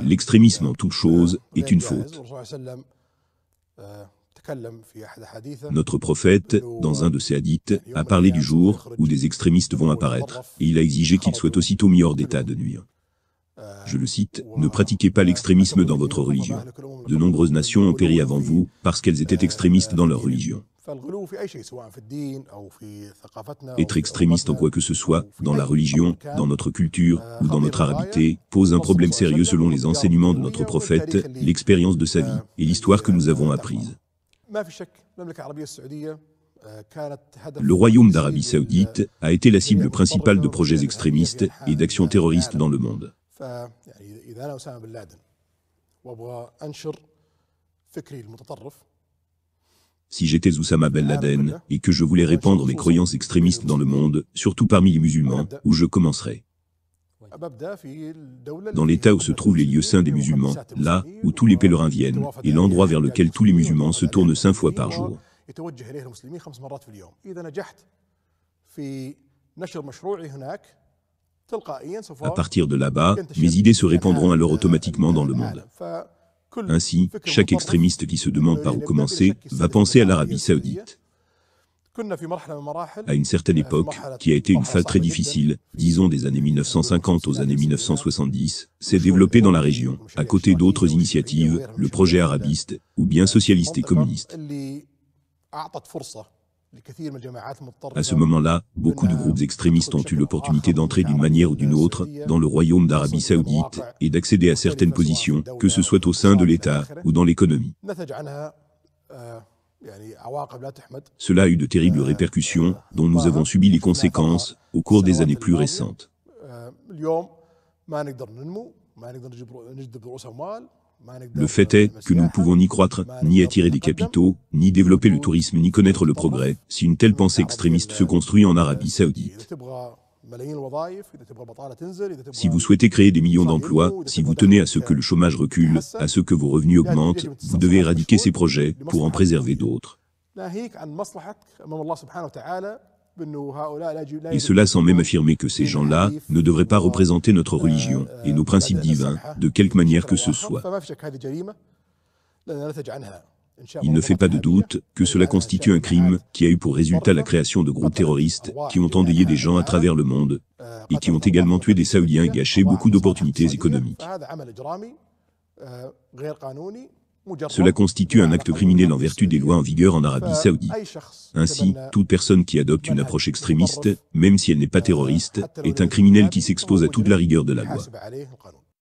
L'extrémisme en toute chose est une faute. Notre prophète, dans un de ses hadiths, a parlé du jour où des extrémistes vont apparaître, et il a exigé qu'ils soient aussitôt mis hors d'état de nuire. Je le cite, « Ne pratiquez pas l'extrémisme dans votre religion. De nombreuses nations ont péri avant vous parce qu'elles étaient extrémistes dans leur religion. » Être extrémiste en quoi que ce soit, dans la religion, dans notre culture ou dans notre arabité, pose un problème sérieux selon les enseignements de notre prophète, l'expérience de sa vie et l'histoire que nous avons apprise. Le royaume d'Arabie Saoudite a été la cible principale de projets extrémistes et d'actions terroristes dans le monde. Si j'étais Oussama Ben Laden et que je voulais répandre mes croyances extrémistes dans le monde, surtout parmi les musulmans, où je commencerais? Dans l'état où se trouvent les lieux saints des musulmans, là où tous les pèlerins viennent, et l'endroit vers lequel tous les musulmans se tournent 5 fois par jour. À partir de là-bas, mes idées se répandront alors automatiquement dans le monde. Ainsi, chaque extrémiste qui se demande par où commencer, va penser à l'Arabie Saoudite. À une certaine époque, qui a été une phase très difficile, disons des années 1950 aux années 1970, s'est développé dans la région, à côté d'autres initiatives, le projet arabiste, ou bien socialiste et communiste. À ce moment-là, beaucoup de groupes extrémistes ont eu l'opportunité d'entrer d'une manière ou d'une autre dans le royaume d'Arabie Saoudite et d'accéder à certaines positions, que ce soit au sein de l'État ou dans l'économie. Cela a eu de terribles répercussions, dont nous avons subi les conséquences au cours des années plus récentes. Le fait est que nous ne pouvons ni croître, ni attirer des capitaux, ni développer le tourisme, ni connaître le progrès, si une telle pensée extrémiste se construit en Arabie Saoudite. Si vous souhaitez créer des millions d'emplois, si vous tenez à ce que le chômage recule, à ce que vos revenus augmentent, vous devez éradiquer ces projets pour en préserver d'autres. Et cela sans même affirmer que ces gens-là ne devraient pas représenter notre religion et nos principes divins, de quelque manière que ce soit. Il ne fait pas de doute que cela constitue un crime qui a eu pour résultat la création de groupes terroristes qui ont endeuillé des gens à travers le monde et qui ont également tué des Saoudiens et gâché beaucoup d'opportunités économiques. Cela constitue un acte criminel en vertu des lois en vigueur en Arabie Saoudite. Ainsi, toute personne qui adopte une approche extrémiste, même si elle n'est pas terroriste, est un criminel qui s'expose à toute la rigueur de la loi.